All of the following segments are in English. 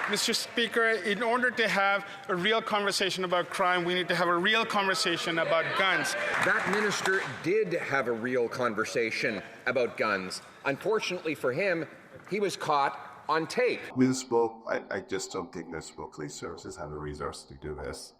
Mr. Speaker, in order to have a real conversation about crime, we need to have a real conversation about guns. That minister did have a real conversation about guns. Unfortunately for him, he was caught on tape. With spoke, I just don't think the police services have the resources to do this.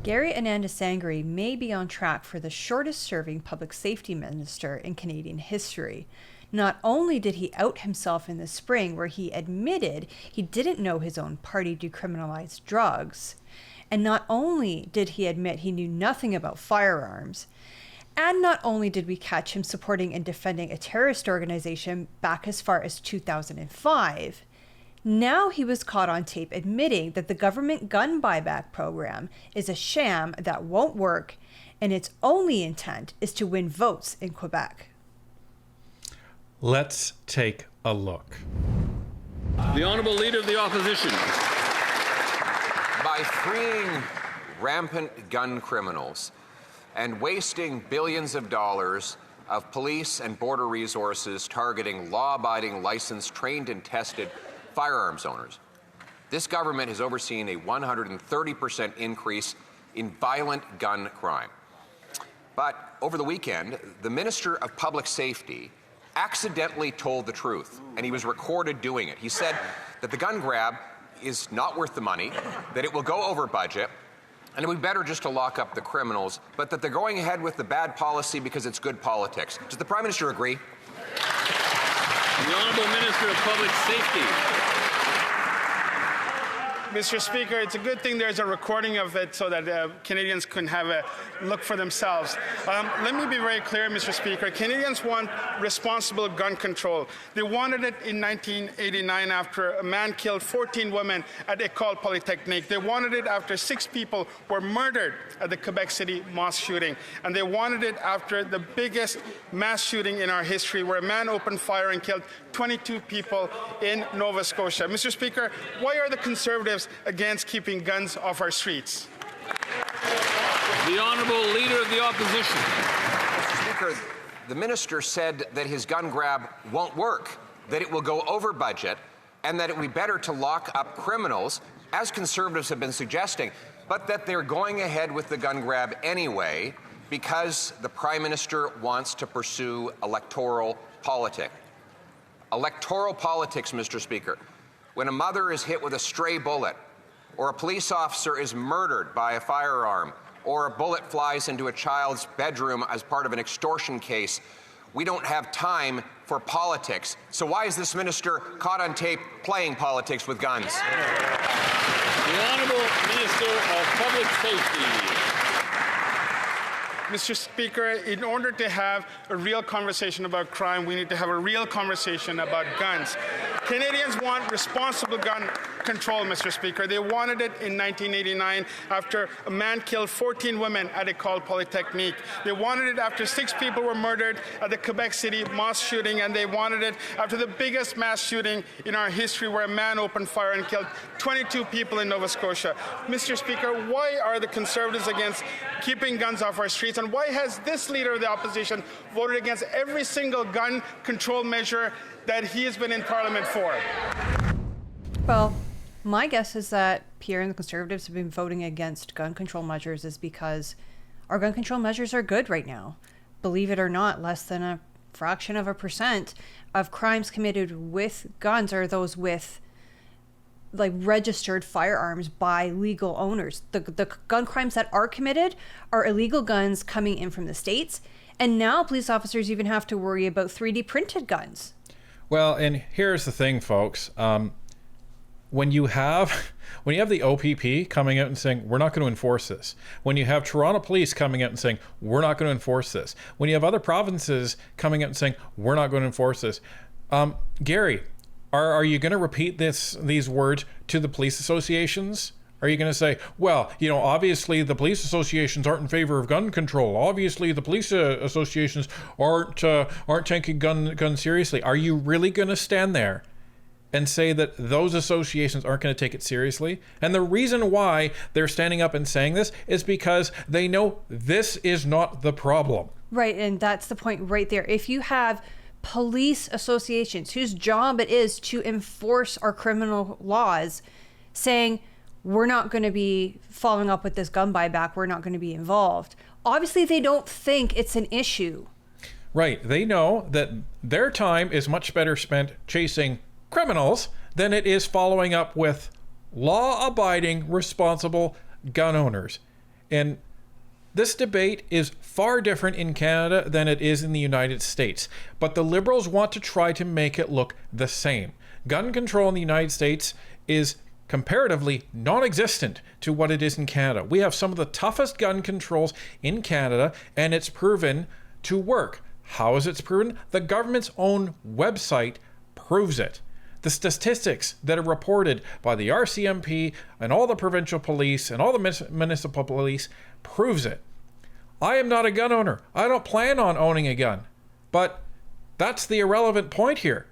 Gary Anandasangri may be on track for the shortest-serving public safety minister in Canadian history. Not only did he out himself in the spring, where he admitted he didn't know his own party decriminalized drugs, and not only did he admit he knew nothing about firearms, and not only did we catch him supporting and defending a terrorist organization back as far as 2005, now he was caught on tape admitting that the government gun buyback program is a sham that won't work, and its only intent is to win votes in Quebec. Let's take a look. The Honourable Leader of the Opposition. By freeing rampant gun criminals and wasting billions of dollars of police and border resources targeting law-abiding, licensed, trained and tested firearms owners, this government has overseen a 130% increase in violent gun crime. But over the weekend, the Minister of Public Safety accidentally told the truth, and he was recorded doing it. He said that the gun grab is not worth the money, that it will go over budget, and it would be better just to lock up the criminals, but that they're going ahead with the bad policy because it's good politics. Does the Prime Minister agree? The Honourable Minister of Public Safety. Mr. Speaker, it's a good thing there's a recording of it so that Canadians can have a look for themselves. Let me be very clear, Mr. Speaker. Canadians want responsible gun control. They wanted it in 1989 after a man killed 14 women at École Polytechnique. They wanted it after 6 people were murdered at the Quebec City mosque shooting. And they wanted it after the biggest mass shooting in our history, where a man opened fire and killed 22 people in Nova Scotia. Mr. Speaker, why are the Conservatives against keeping guns off our streets? The Honourable Leader of the Opposition. Mr. Speaker, the minister said that his gun grab won't work, that it will go over budget, and that it would be better to lock up criminals, as Conservatives have been suggesting, but that they're going ahead with the gun grab anyway because the Prime Minister wants to pursue electoral politics. Electoral politics, Mr. Speaker. When a mother is hit with a stray bullet, or a police officer is murdered by a firearm, or a bullet flies into a child's bedroom as part of an extortion case, we don't have time for politics. So why is this minister caught on tape playing politics with guns? The Honourable Minister of Public Safety. Mr. Speaker, in order to have a real conversation about crime, we need to have a real conversation about guns. Canadians want responsible gun control, Mr. Speaker. They wanted it in 1989 after a man killed 14 women at École Polytechnique. They wanted it after 6 people were murdered at the Quebec City mosque shooting, and they wanted it after the biggest mass shooting in our history, where a man opened fire and killed 22 people in Nova Scotia. Mr. Speaker, why are the Conservatives against keeping guns off our streets, and why has this Leader of the Opposition voted against every single gun control measure that he has been in Parliament for? Well, my guess is that Pierre and the Conservatives have been voting against gun control measures is because our gun control measures are good right now. Believe it or not, less than a fraction of a percent of crimes committed with guns are those with like registered firearms by legal owners. The gun crimes that are committed are illegal guns coming in from the States. And now police officers even have to worry about 3D printed guns. Well, and here's the thing, folks. When you have the OPP coming out and saying, we're not going to enforce this, when you have Toronto police coming out and saying, we're not going to enforce this, when you have other provinces coming out and saying, we're not going to enforce this, Gary, are you going to repeat these words to the police associations? Are you going to say, well, you know, obviously the police associations aren't in favor of gun control. Obviously the police associations aren't taking gun seriously. Are you really going to stand there and say that those associations aren't going to take it seriously? And the reason why they're standing up and saying this is because they know this is not the problem. Right, and that's the point right there. If you have police associations whose job it is to enforce our criminal laws saying, we're not going to be following up with this gun buyback, we're not going to be involved. Obviously, they don't think it's an issue. Right. They know that their time is much better spent chasing criminals than it is following up with law-abiding, responsible gun owners. And this debate is far different in Canada than it is in the United States. But the Liberals want to try to make it look the same. Gun control in the United States is comparatively non-existent to what it is in Canada. We have some of the toughest gun controls in Canada, and it's proven to work. How is it proven? The government's own website proves it. The statistics that are reported by the RCMP and all the provincial police and all the municipal police proves it. I am not a gun owner. I don't plan on owning a gun. But that's the irrelevant point here.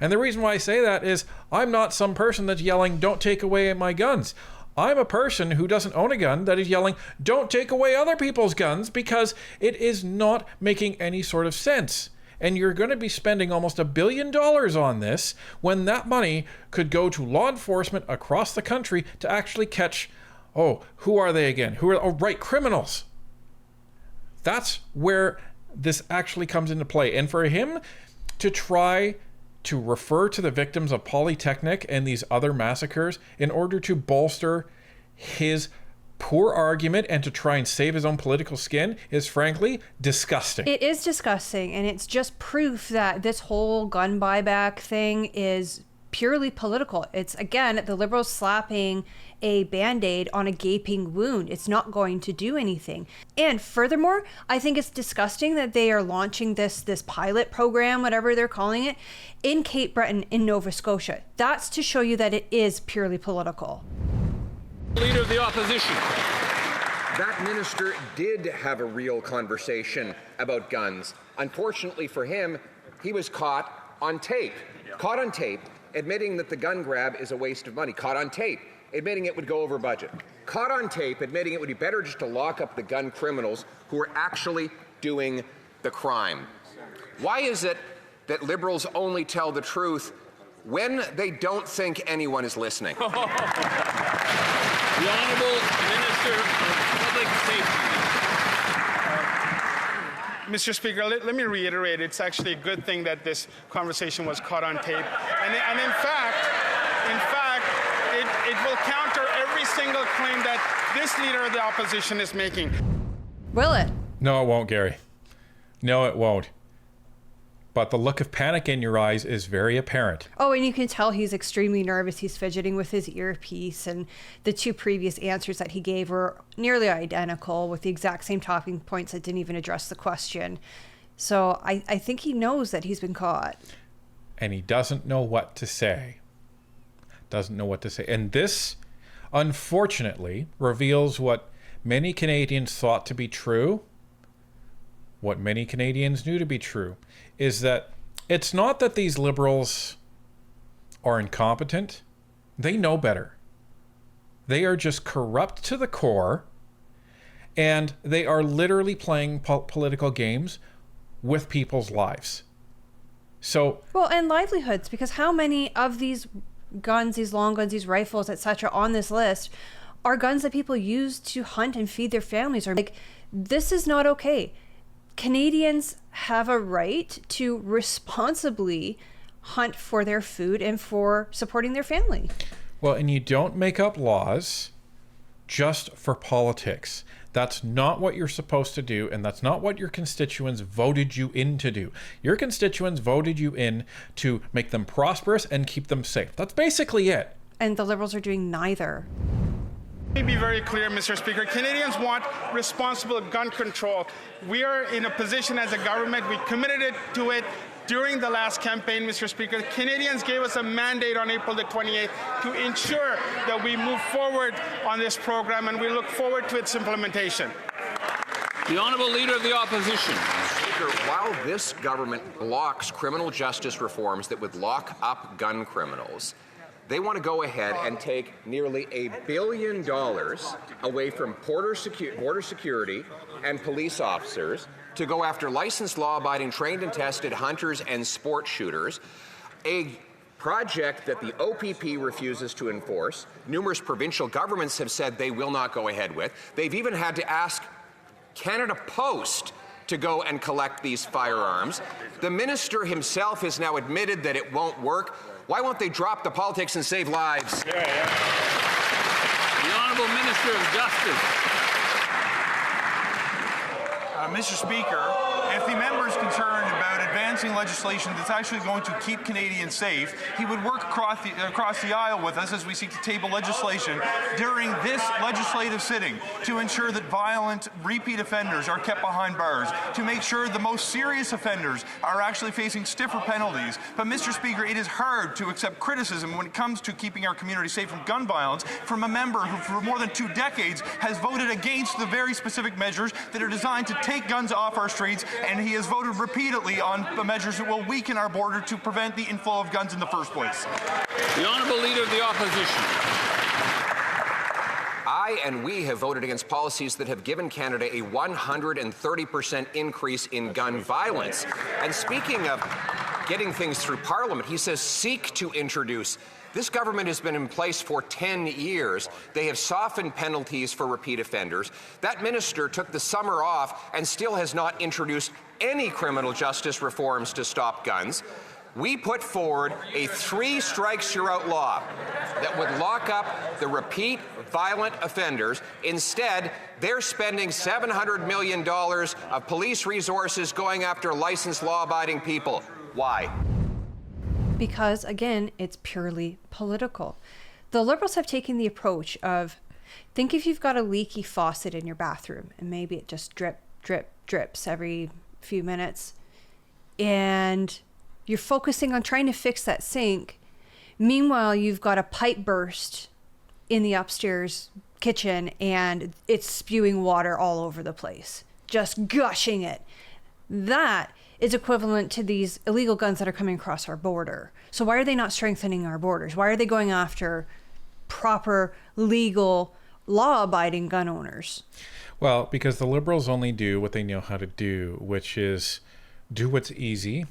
And the reason why I say that is I'm not some person that's yelling, don't take away my guns. I'm a person who doesn't own a gun that is yelling, don't take away other people's guns, because it is not making any sort of sense. And you're going to be spending almost $1 billion on this when that money could go to law enforcement across the country to actually catch, who are they again? Criminals. That's where this actually comes into play. And for him to try to refer to the victims of Polytechnic and these other massacres in order to bolster his poor argument and to try and save his own political skin is frankly disgusting. It is disgusting, and it's just proof that this whole gun buyback thing is purely political. It's, again, the Liberals slapping a Band-Aid on a gaping wound. It's not going to do anything. And furthermore, I think it's disgusting that they are launching this pilot program, whatever they're calling it, in Cape Breton in Nova Scotia. That's to show you that it is purely political. Leader of the opposition. That minister did have a real conversation about guns. Unfortunately for him, he was caught on tape. Caught on tape, admitting that the gun grab is a waste of money. Caught on tape, admitting it would go over budget. Caught on tape, admitting it would be better just to lock up the gun criminals who are actually doing the crime. Why is it that Liberals only tell the truth when they don't think anyone is listening? The Honourable Minister of Public Safety. Mr. Speaker, let me reiterate, it's actually a good thing that this conversation was caught on tape. And in fact, it will counter every single claim that this leader of the opposition is making. Will it? No, it won't, Gary. No, it won't. But the look of panic in your eyes is very apparent. Oh, and you can tell he's extremely nervous. He's fidgeting with his earpiece, and the two previous answers that he gave were nearly identical with the exact same talking points that didn't even address the question. So I think he knows that he's been caught. And he doesn't know what to say. Doesn't know what to say. And this, unfortunately, reveals what many Canadians thought to be true, what many Canadians knew to be true, is that it's not that these Liberals are incompetent. They know better. They are just corrupt to the core, and they are literally playing political games with people's lives. So, well, and livelihoods, because how many of these guns, these long guns, these rifles, etc., on this list are guns that people use to hunt and feed their families? Or like, this is not okay. Canadians have a right to responsibly hunt for their food and for supporting their family. Well, and you don't make up laws just for politics. That's not what you're supposed to do, and that's not what your constituents voted you in to do. Your constituents voted you in to make them prosperous and keep them safe. That's basically it. And the Liberals are doing neither. Let me be very clear, Mr. Speaker. Canadians want responsible gun control. We are in a position as a government, we committed to it during the last campaign, Mr. Speaker, Canadians gave us a mandate on April the 28th to ensure that we move forward on this program, and we look forward to its implementation. The Honourable Leader of the Opposition. Speaker, while this government blocks criminal justice reforms that would lock up gun criminals, they want to go ahead and take nearly $1 billion away from border security and police officers to go after licensed, law-abiding, trained and tested hunters and sport shooters, a project that the OPP refuses to enforce. Numerous provincial governments have said they will not go ahead with. They've even had to ask Canada Post to go and collect these firearms. The minister himself has now admitted that it won't work. Why won't they drop the politics and save lives? The Honourable Minister of Justice. Mr. Speaker, if the member is concerned about advancing legislation that's actually going to keep Canadians safe, he would work across the aisle with us as we seek to table legislation during this legislative sitting to ensure that violent repeat offenders are kept behind bars, to make sure the most serious offenders are actually facing stiffer penalties. But, Mr. Speaker, it is hard to accept criticism when it comes to keeping our community safe from gun violence from a member who, for more than 2 decades, has voted against the very specific measures that are designed to take guns off our streets, and he has voted repeatedly on the measures that will weaken our border to prevent the inflow of guns in the first place. The Honourable Leader of the Opposition. I and we have voted against policies that have given Canada a 130% increase in gun violence. And speaking of getting things through Parliament, he says seek to introduce. This government has been in place for 10 years. They have softened penalties for repeat offenders. That minister took the summer off and still has not introduced any criminal justice reforms to stop guns. We put forward a 3 strikes you're out law that would lock up the repeat violent offenders. Instead, they're spending $700 million of police resources going after licensed law-abiding people. Why? Because, again, it's purely political. The Liberals have taken the approach of, think if you've got a leaky faucet in your bathroom and maybe it just drips every few minutes, and you're focusing on trying to fix that sink. Meanwhile, you've got a pipe burst in the upstairs kitchen and it's spewing water all over the place, just gushing it. That is equivalent to these illegal guns that are coming across our border. So why are they not strengthening our borders? Why are they going after proper, legal, law-abiding gun owners? Well, because the Liberals only do what they know how to do, which is do what's easy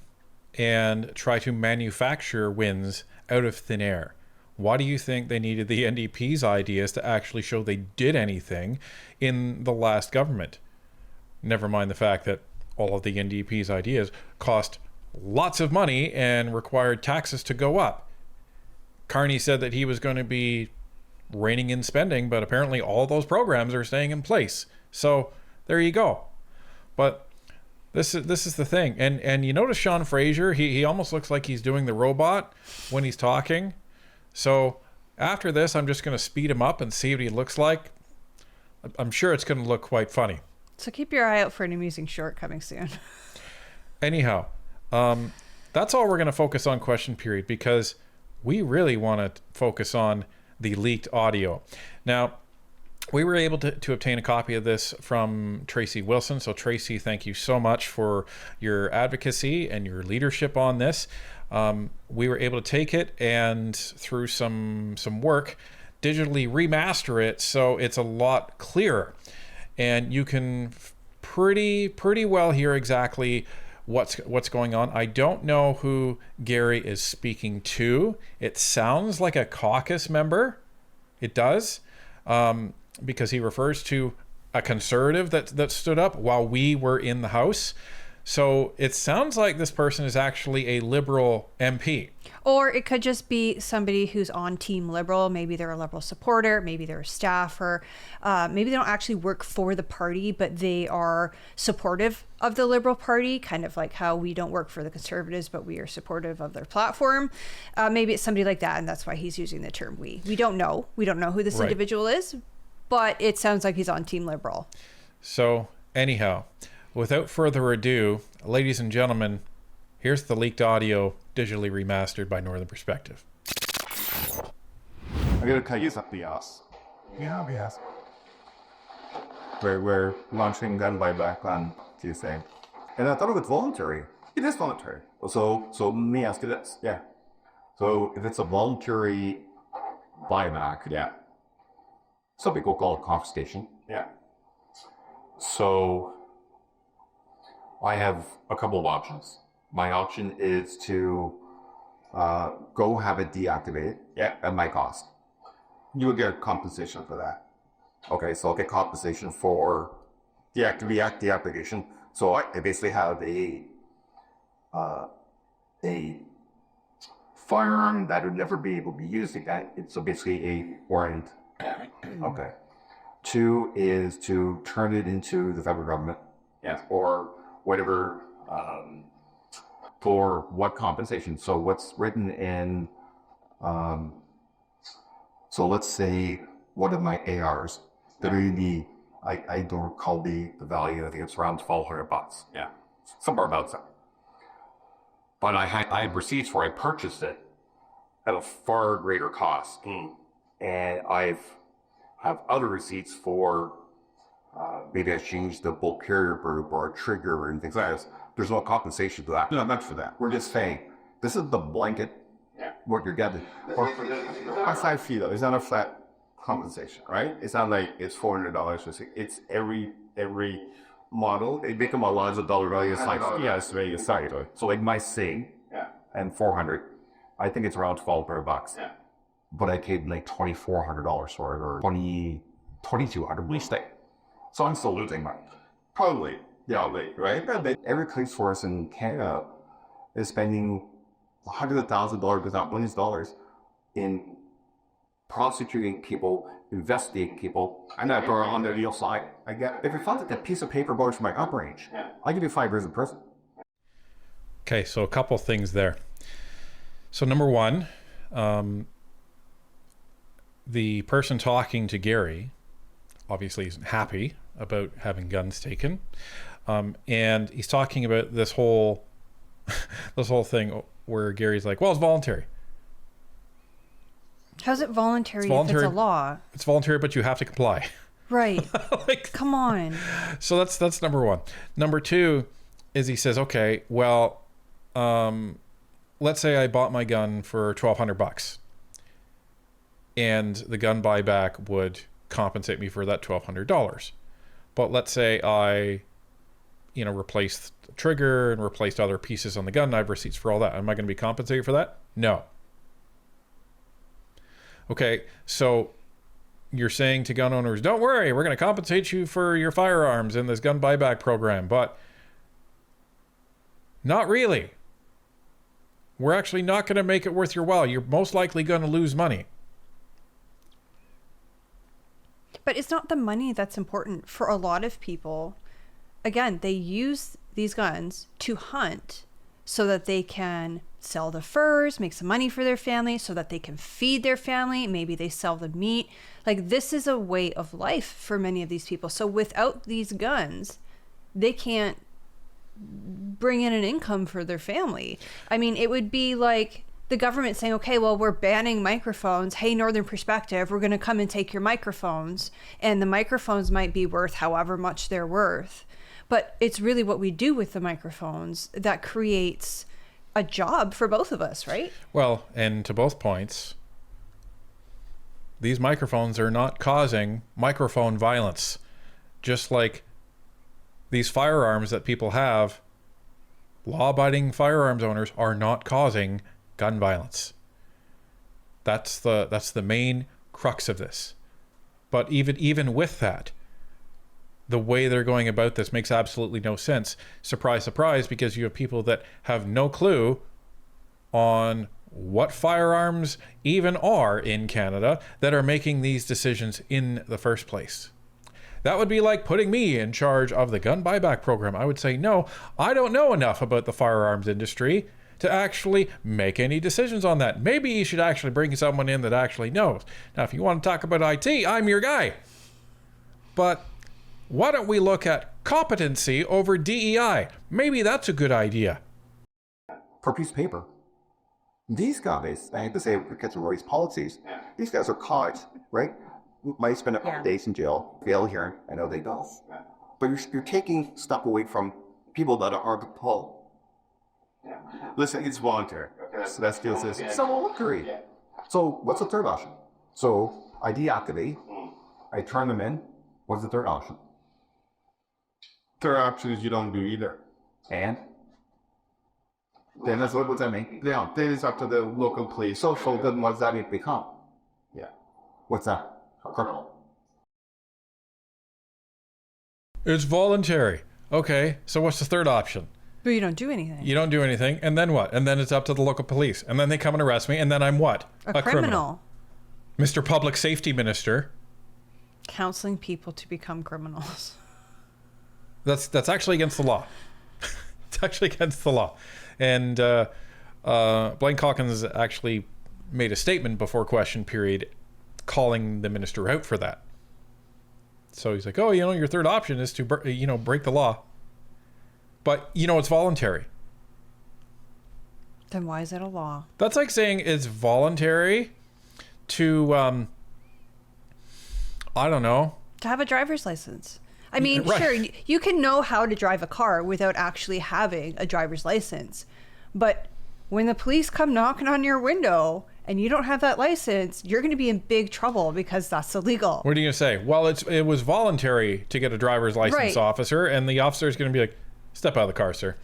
and try to manufacture wins out of thin air. Why do you think they needed the NDP's ideas to actually show they did anything in the last government? Never mind the fact that all of the NDP's ideas cost lots of money and required taxes to go up. Carney said that he was going to be reining in spending, but apparently all those programs are staying in place. So there you go. But this is the thing. And you notice Sean Fraser, he almost looks like he's doing the robot when he's talking. So after this, I'm just going to speed him up and see what he looks like. I'm sure it's going to look quite funny. So keep your eye out for an amusing short coming soon. Anyhow, that's all we're going to focus on question period, because we really want to focus on the leaked audio. Now, we were able to obtain a copy of this from Tracy Wilson. So Tracy, thank you so much for your advocacy and your leadership on this. We were able to take it and through some work, digitally remaster it so it's a lot clearer. And you can pretty well hear exactly what's going on. I don't know who Gary is speaking to. It sounds like a caucus member. It does, because he refers to a conservative that stood up while we were in the House. So it sounds like this person is actually a Liberal MP. Or it could just be somebody who's on Team Liberal. Maybe they're a Liberal supporter. Maybe they're a staffer. Maybe they don't actually work for the party, but they are supportive of the Liberal Party, kind of like how we don't work for the Conservatives, but we are supportive of their platform. Maybe it's somebody like that, and that's why he's using the term we. We don't know. We don't know who this individual is, but it sounds like he's on Team Liberal. So anyhow, without further ado, ladies and gentlemen, Here's the leaked audio, digitally remastered by Northern Perspective. I'm going to cut you something else. Yeah, yes. We're launching gun buyback on Tuesday. And I thought it was voluntary. It is voluntary. So let me ask you this. Yeah. So if it's a voluntary buyback, yeah. Some people call it confiscation. Yeah. So I have a couple of options. My option is to go have it deactivated at my cost. You would get compensation for that. Okay, so I'll get compensation for the application. So I basically have a firearm that would never be able to be used again. It's so basically a warrant. Okay. 2 is to turn it into the federal government. Yeah. Or whatever. For what compensation? So what's written in? So let's say one of my ARs. I don't recall the value. I think it's around $1,200. Yeah, somewhere about that. But I had receipts where I purchased it at a far greater cost, and I have other receipts for maybe I changed the bulk carrier group or a trigger and things like that. There's no compensation for that. No, not for that. We're just saying this is the blanket. Yeah. What you're getting. Or for a flat fee though, it's not a flat compensation, right? It's not like it's $400. It's every model. They make them a lot of dollar value. It's like it's very exciting. So like my SIG and 400, I think it's around $1,200. Yeah. But I paid like $2,400 for it, or $2,200 least day. So I'm still losing money. Probably, right? But every police force in Canada is spending hundreds of thousands of dollars, if not millions of dollars, in prosecuting people, investigating people. I'm not going on the deal side. If you found that the piece of paper goes from my upper range, I'll give you 5 years in prison. Okay, so a couple things there. So number one, the person talking to Gary obviously isn't happy about having guns taken. And he's talking about this whole thing where Gary's like, well, it's voluntary. How's it voluntary if it's a law? It's voluntary, but you have to comply. Right. Come on. So that's number one. Number two is he says, okay, well, let's say I bought my gun for $1,200 and the gun buyback would compensate me for that $1,200. But let's say I, replaced the trigger and replaced other pieces on the gun and I have receipts for all that. Am I going to be compensated for that? No. Okay, so you're saying to gun owners, don't worry, we're going to compensate you for your firearms in this gun buyback program, but not really. We're actually not going to make it worth your while. You're most likely going to lose money. But it's not the money that's important for a lot of people. Again, they use these guns to hunt so that they can sell the furs, make some money for their family, so that they can feed their family. Maybe they sell the meat. Like, this is a way of life for many of these people. So without these guns, they can't bring in an income for their family. I mean, it would be like the government saying, okay, well, we're banning microphones. Hey, Northern Perspective, we're going to come and take your microphones. And the microphones might be worth however much they're worth. But it's really what we do with the microphones that creates a job for both of us, right? Well, and to both points, these microphones are not causing microphone violence. Just like these firearms that people have, law-abiding firearms owners are not causing gun violence. That's the main crux of this. But even with that, the way they're going about this makes absolutely no sense. Surprise, surprise, because you have people that have no clue on what firearms even are in Canada that are making these decisions in the first place. That would be like putting me in charge of the gun buyback program. I would say, no, I don't know enough about the firearms industry to actually make any decisions on that. Maybe you should actually bring someone in that actually knows. Now, if you want to talk about IT, I'm your guy. But why don't we look at competency over DEI? Maybe that's a good idea. for a piece of paper. These guys, I have to say, because of Roy's policies, these guys are caught, right? Might spend a couple days in jail, bail hearing. I know they don't. But you're taking stuff away from people that are the pull. Listen, it's voluntary. So that's still says. It's voluntary. So what's the third option? So I deactivate, I turn them in. What's the third option? Third option is you don't do either. And Then that's what does that mean? Yeah, then it's up to the local police. so then what does that become? Yeah. What's that? A criminal. It's voluntary. Okay, so what's the third option? But you don't do anything. You don't do anything, and then what? And then it's up to the local police. And then they come and arrest me, and then I'm what? A criminal. Mr. Public Safety Minister. Counseling people to become criminals. That's actually against the law. It's actually against the law. And Blaine Calkins actually made a statement before question period calling the minister out for that. So he's like, oh, your third option is to, break the law. But, it's voluntary. Then why is it a law? That's like saying it's voluntary to, I don't know. To have a driver's license. I mean, Right. sure, you can know how to drive a car without actually having a driver's license. But when the police come knocking on your window and you don't have that license, you're going to be in big trouble because that's illegal. What are you going to say? Well, it was voluntary to get a driver's license, Right. officer, and the officer is going to be like, step out of the car, sir.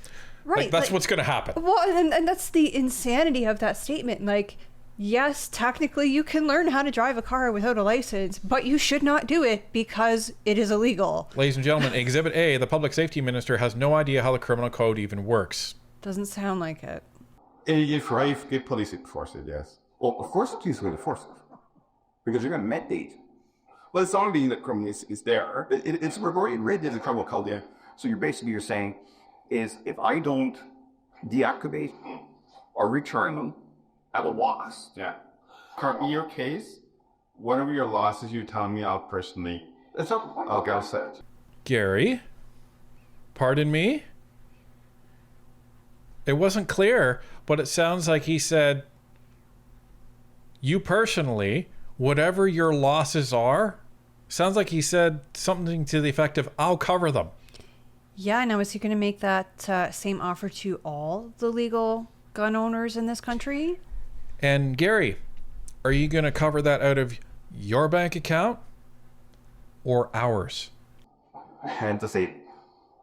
Right. Like, that's what's going to happen. Well, and that's the insanity of that statement. Like, yes, technically you can learn how to drive a car without a license, but you should not do it because it is illegal. Ladies and gentlemen, Exhibit A, the public safety minister has no idea how the criminal code even works. Doesn't sound like it. If police enforce it, yes. Well, of course the police are going to force it. Because you're going to mandate. Well, it's already the criminal is there. It's already written in the criminal code. Yeah. So you're saying is if I don't deactivate or return them, I will loss. Yeah. In your case, whatever your losses, you tell me, I'll personally. That's not the point. I'll go set it. Gary, pardon me? It wasn't clear, but it sounds like he said, you personally, whatever your losses are, sounds like he said something to the effect of, I'll cover them. Yeah, now is he going to make that same offer to all the legal gun owners in this country? And Gary, are you going to cover that out of your bank account or ours? And to say,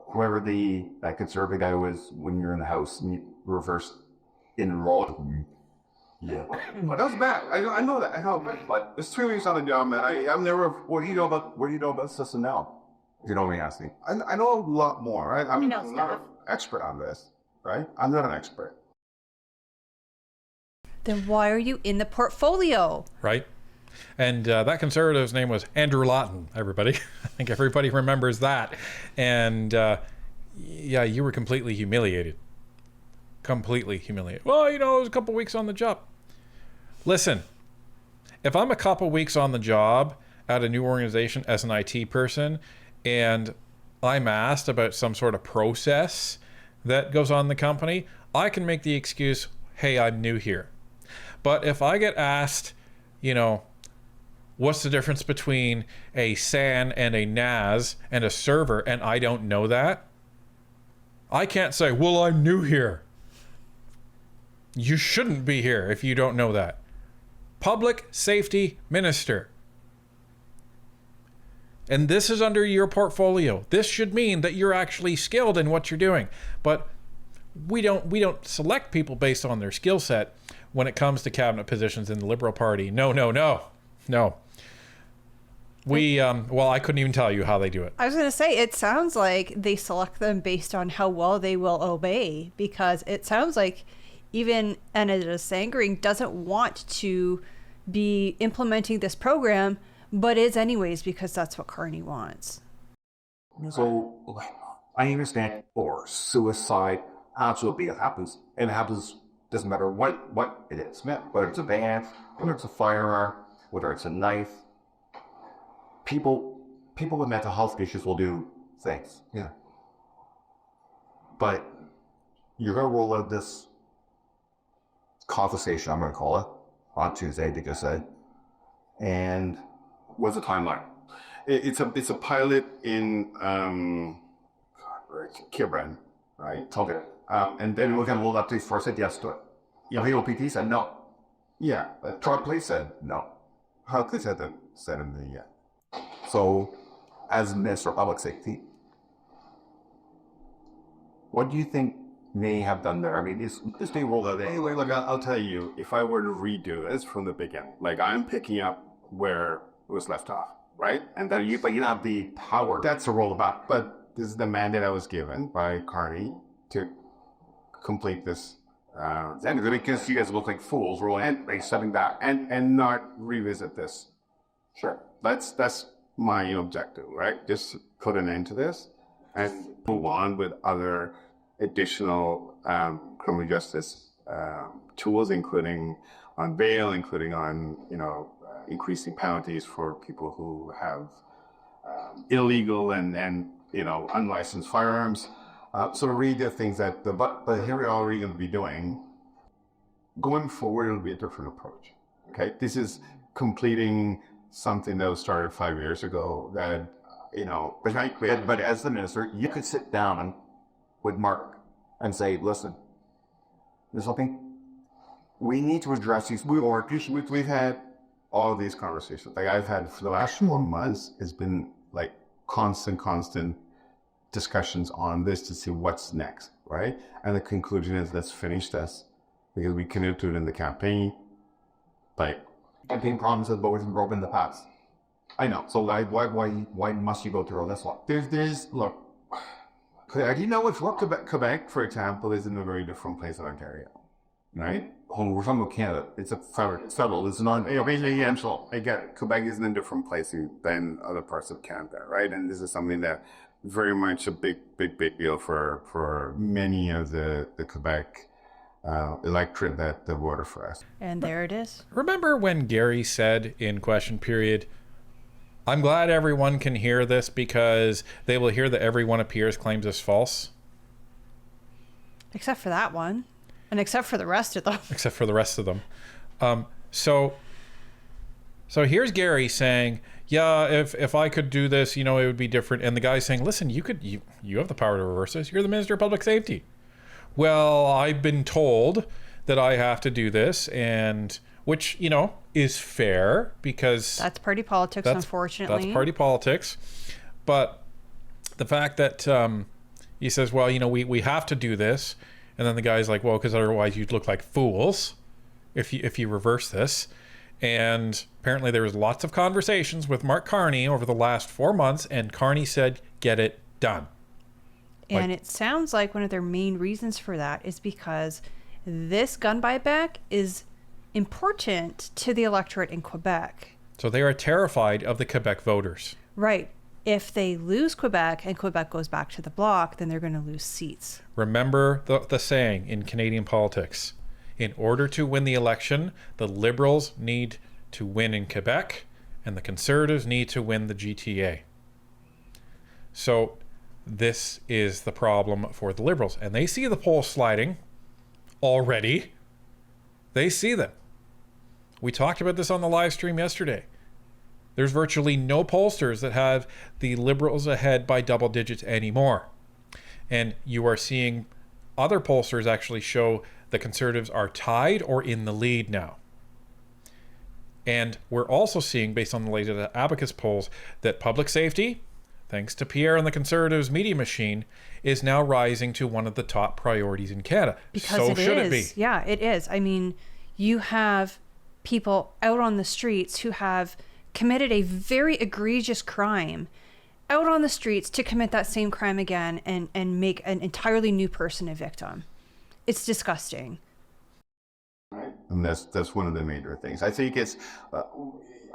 whoever that conservative guy was when you're in the house and you reverse enroll. Yeah. But that was bad. I know that. I know. But it's 3 weeks on the job, man. I've never. What do you know about the system now? If you know what I'm asking. I know a lot more. Right? I'm not an expert on this, right? I'm not an expert. Then why are you in the portfolio? Right? And that conservative's name was Andrew Lawton, everybody. I think everybody remembers that. And yeah, you were completely humiliated. Completely humiliated. Well, it was a couple weeks on the job. Listen, if I'm a couple weeks on the job at a new organization as an IT person, and I'm asked about some sort of process that goes on in the company, I can make the excuse, hey, I'm new here. But if I get asked, what's the difference between a SAN and a NAS and a server, and I don't know that, I can't say, well, I'm new here. You shouldn't be here if you don't know that. Public Safety Minister. And this is under your portfolio. This should mean that you're actually skilled in what you're doing. But we don't select people based on their skill set when it comes to cabinet positions in the Liberal Party. No. Well, I couldn't even tell you how they do it. I was going to say, it sounds like they select them based on how well they will obey, because it sounds like even Anna Sangering doesn't want to be implementing this program, but is anyways because that's what Carney wants. So I understand, or suicide, absolutely it happens. And it happens, doesn't matter what it is, whether it's a van, whether it's a firearm, whether it's a knife. People with mental health issues will do things. Yeah. But you're going to roll out this conversation, I'm going to call it, on Tuesday, like I said. And what's the timeline? It's a pilot in Kibran, right? Okay. And then we're going to roll up to first said yes to it. You know, OPT said no. Yeah. Trump police said no. How could said in the yeah. So, as Minister of Public Safety, what do you think they have done there? I mean, is this being rolled out? Anyway, look, I'll tell you, if I were to redo this from the beginning, like I'm picking up where it was left off, right? And then but you don't have the power. That's a rollback. But this is the mandate I was given by Carney to complete this. And because you guys look like fools, rolling and stepping back and not revisit this. Sure, that's my objective, right? Just put an end to this and move on with other additional criminal justice tools, including on bail, including on increasing penalties for people who have illegal and unlicensed firearms. So read the things that but here we're already going to be doing. Going forward, it'll be a different approach. Okay, this is completing something that was started 5 years ago. That but as the minister, you could sit down with Mark and say, "Listen, there's something we need to address these. We've had all of these conversations. Like I've had for the last 4 months, it's been like constant discussions on this to see what's next, right? And the conclusion is let's finish this because we committed to it in the campaign. Like campaign promises, but we've broken the past. I know. So why must you go through all this one? There's look. You know what's what Quebec, for example, is in a very different place than Ontario, right? We're from Canada. It's a federal. It's not presidential. I get it. Quebec is in a different place than other parts of Canada, right? And this is something that very much a big deal for many of the Quebec electorate that voted for us. And there it is. Remember when Gary said in question period, "I'm glad everyone can hear this because they will hear that everyone appears claims is false." Except for that one. And except for the rest of them. Except for the rest of them. So here's Gary saying, yeah, if I could do this, it would be different. And the guy's saying, listen, you have the power to reverse this. You're the Minister of Public Safety. Well, I've been told that I have to do this, and which, is fair because that's party politics, unfortunately. That's party politics. But the fact that he says, well, we have to do this. And then the guy's like, well, because otherwise you'd look like fools if you reverse this. And apparently there was lots of conversations with Mark Carney over the last 4 months, and Carney said, get it done. And it sounds like one of their main reasons for that is because this gun buyback is important to the electorate in Quebec. So they are terrified of the Quebec voters. Right. If they lose Quebec and Quebec goes back to the bloc, then they're going to lose seats. Remember the saying in Canadian politics. In order to win the election, the Liberals need to win in Quebec and the Conservatives need to win the GTA. So this is the problem for the Liberals. And they see the polls sliding already. They see them. We talked about this on the live stream yesterday. There's virtually no pollsters that have the Liberals ahead by double digits anymore. And you are seeing other pollsters actually show the Conservatives are tied or in the lead now. And we're also seeing, based on the latest Abacus polls, that public safety, thanks to Pierre and the Conservatives media machine, is now rising to one of the top priorities in Canada. Because so should it be. Yeah, it is. I mean, you have people out on the streets who have committed a very egregious crime out on the streets to commit that same crime again and make an entirely new person a victim. It's disgusting. And that's one of the major things. I think it's,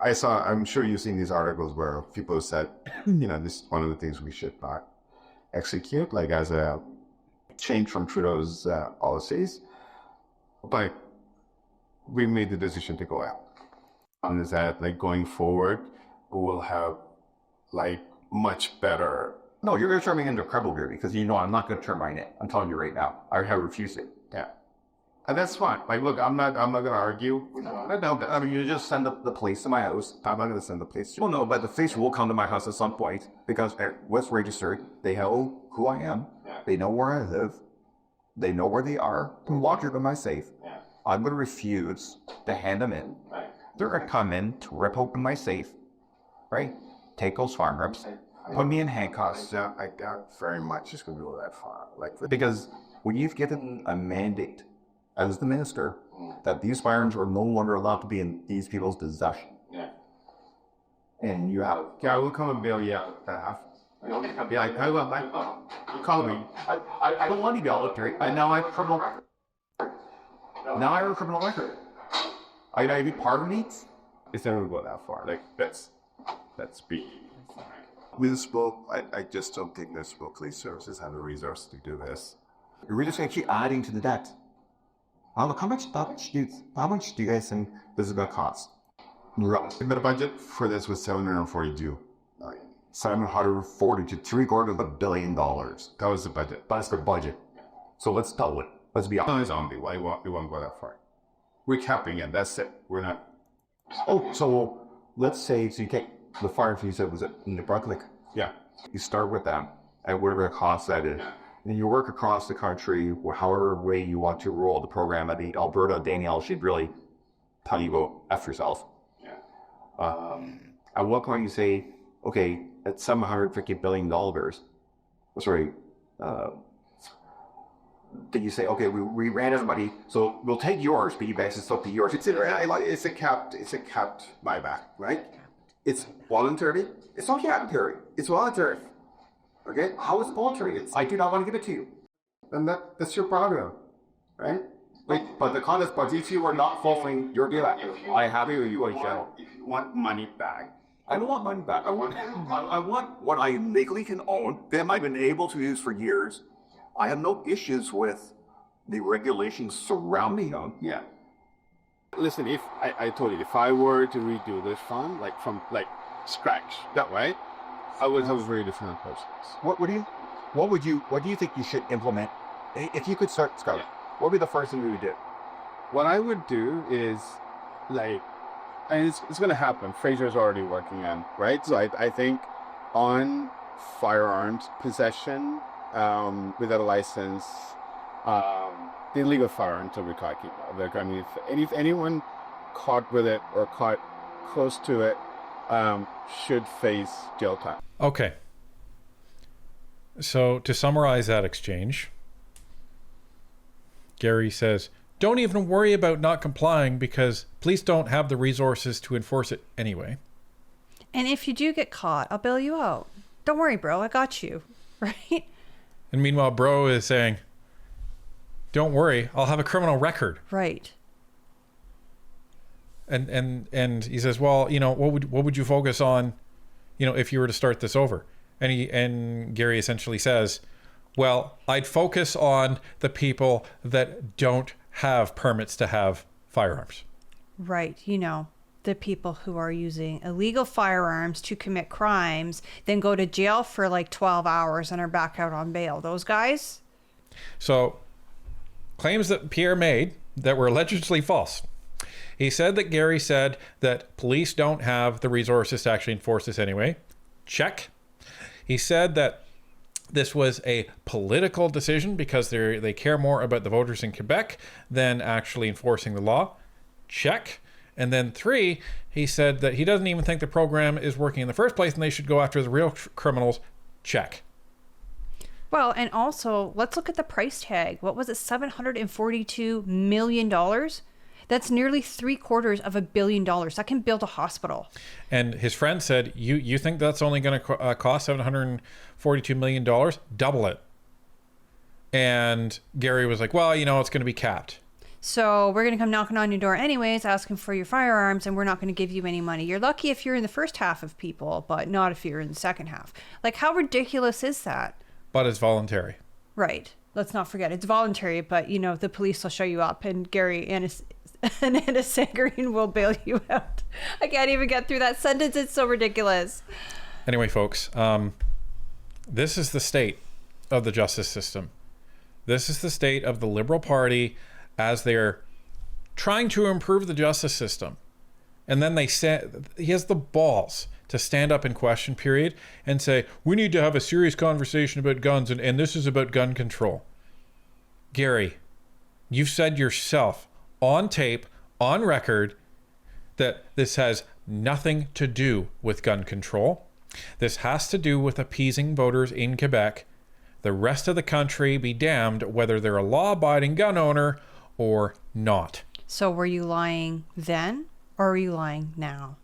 I'm sure you've seen these articles where people have said, this is one of the things we should not execute, like as a change from Trudeau's policies. But we made the decision to go out. And is that going forward, we will have much better. No, you're going to turn me into a credible here because I'm not going to turn mine in. I'm telling you right now. I have refused it. Yeah. And that's fine. Like, look, I'm not gonna argue. No, I mean, you just send the police to my house. I'm not gonna send the police. Well, no, but the police will come to my house at some point because what's registered. They know who I am. They know where I live. They know where they are. Can lock it in my safe. I'm gonna refuse to hand them in. They're gonna come in to rip open my safe, right? Take those firearms, put me in handcuffs. Yeah, I doubt very much it's gonna go that far. Like, Because when you've given a mandate as the minister that these firearms are no longer allowed to be in these people's possession, and you have, I will come and bail you out half. Yeah, I will. Call me. I don't want to be military. Now I have a criminal record. Now I have a criminal record. I be part of me. It's never gonna go that far. Like, that's big. Municipal, I just don't think municipal police services have the resources to do this. We're just going to keep adding to the debt. How much do you guys think this is going to cost? The budget for this was $742 million. 740 to $750 million. That was the budget. That's the budget. So let's double it. Let's be honest. Zombie. Why we won't go that far? We're capping it. That's it. We're not. Oh, so let's say, so you take the fire fee, you said, was it in New Brunswick? Yeah. You start with them at whatever the cost that is. And you work across the country, however way you want to roll the program. I mean, Alberta, Danielle should really tell you go F yourself. At what point you say, okay, at $750 billion, did you say, okay, we ran out of money, so we'll take yours, but you guys it's up to yours. It's a capped buyback, right? It's voluntary. It's not voluntary. It's voluntary. Okay? How is it voluntary? I do not want to give it to you. Then that's your problem, right? Wait, but the contest, but if you were not fulfilling your deal, I have you. If you want money back. I don't want money back. I want what I legally can own that I've been able to use for years. I have no issues with the regulations surrounding them. Yeah. Listen, if I told you, if I were to redo this fund, from scratch, that right, I would have a very different process. What do you think you should implement? If you could start, Scarlett, what would be the first thing you would do? What I would do is, and it's going to happen. Fraser's already working on, right? So I think on firearms possession without a license, the illegal firearms that we're talking about. I mean, if anyone caught with it or caught close to it should face jail time. Okay. So to summarize that exchange, Gary says, don't even worry about not complying because police don't have the resources to enforce it anyway. And if you do get caught, I'll bail you out. Don't worry, bro. I got you. Right? And meanwhile, bro is saying, don't worry, I'll have a criminal record. Right. And he says, well, what would you focus on, if you were to start this over? And Gary essentially says, well, I'd focus on the people that don't have permits to have firearms. Right. The people who are using illegal firearms to commit crimes, then go to jail for 12 hours and are back out on bail. Those guys? So, claims that Pierre made that were allegedly false. He said that Gary said that police don't have the resources to actually enforce this anyway. Check. He said that this was a political decision because they care more about the voters in Quebec than actually enforcing the law. Check. And then 3, he said that he doesn't even think the program is working in the first place and they should go after the real criminals. Check. Well, and also, let's look at the price tag. What was it? $742 million? That's nearly $750 million. That can build a hospital. And his friend said, you think that's only going to cost $742 million? Double it. And Gary was like, well, it's going to be capped. So we're going to come knocking on your door anyways, asking for your firearms, and we're not going to give you any money. You're lucky if you're in the first half of people, but not if you're in the second half. How ridiculous is that? But it's voluntary. Right. Let's not forget it's voluntary, but the police will show you up, and Gary and Sangarine will bail you out. I can't even get through that sentence. It's so ridiculous. Anyway, folks, this is the state of the justice system. This is the state of the Liberal Party as they're trying to improve the justice system. And then he has the balls to stand up in question period and say, we need to have a serious conversation about guns, and this is about gun control. Gary, you've said yourself on tape, on record, that this has nothing to do with gun control. This has to do with appeasing voters in Quebec. The rest of the country be damned whether they're a law-abiding gun owner or not. So were you lying then, or are you lying now?